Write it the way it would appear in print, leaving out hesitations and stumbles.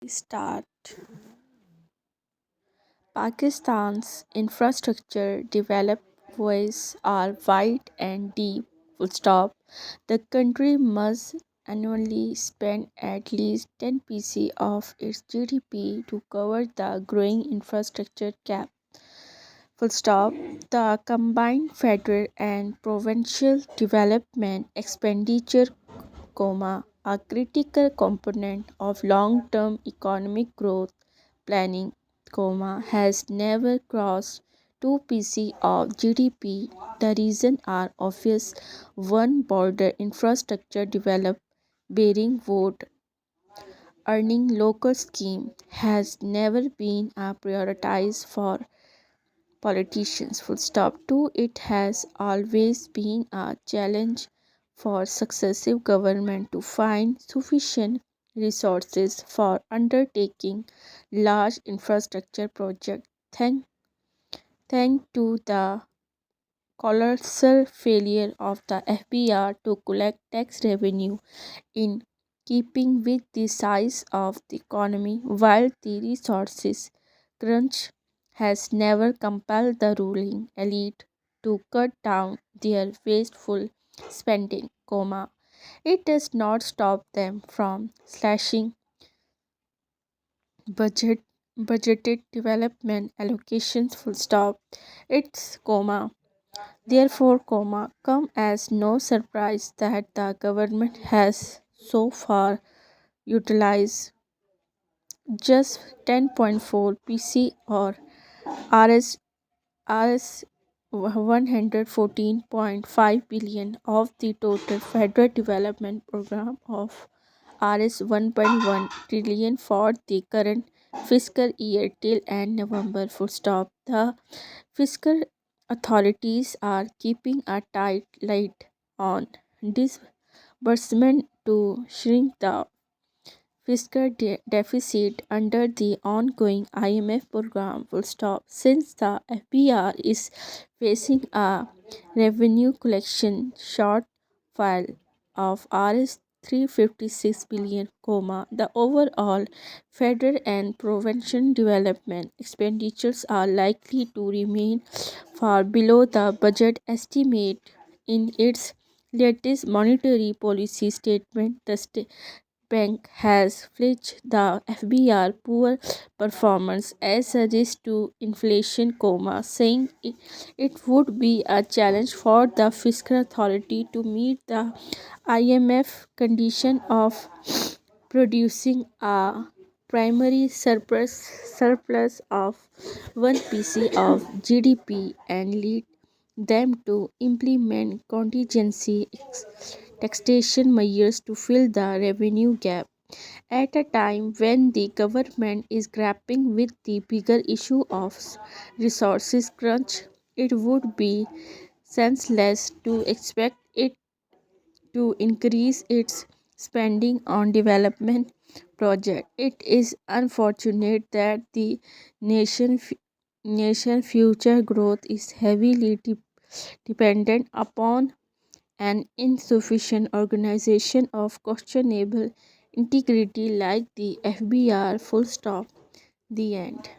Start. Pakistan's infrastructure developments are wide and deep. Full stop. The country must annually spend at least 10% of its GDP to cover the growing infrastructure gap. Full stop. The combined federal and provincial development expenditure, a critical component of long-term economic growth planning, has never crossed 2% of GDP. The reasons are obvious. One, border infrastructure developed bearing vote earning local scheme has never been a priority for politicians. Full stop. Two, it has always been a challenge for successive government to find sufficient resources for undertaking large infrastructure projects. Thanks to the colossal failure of the FBR to collect tax revenue in keeping with the size of the economy, while the resources crunch has never compelled the ruling elite to cut down their wasteful spending, it does not stop them from slashing budget budgeted development allocations, full stop. It's, therefore, come as no surprise that the government has so far utilized just 10.4 or Rs Rs 114.5 billion of the total federal development program of Rs 1.1 trillion for the current fiscal year till end November. Full stop. The fiscal authorities are keeping a tight light on disbursement to shrink the fiscal deficit under the ongoing IMF program. Full stop. Since the FBR is facing a revenue collection shortfall of Rs 356 billion, the overall federal and provincial development expenditures are likely to remain far below the budget estimate. In its latest monetary policy statement, the bank has flagged the FBR poor performance as a risk to inflation, saying it would be a challenge for the fiscal authority to meet the IMF condition of producing a primary surplus of 1% of GDP and lead them to implement contingency taxation measures to fill the revenue gap. At a time when the government is grappling with the bigger issue of resources crunch, it would be senseless to expect it to increase its spending on development projects. It is unfortunate that the nation nation future growth is heavily dependent upon an insufficient organization of questionable integrity like the FBR. Full stop. The end.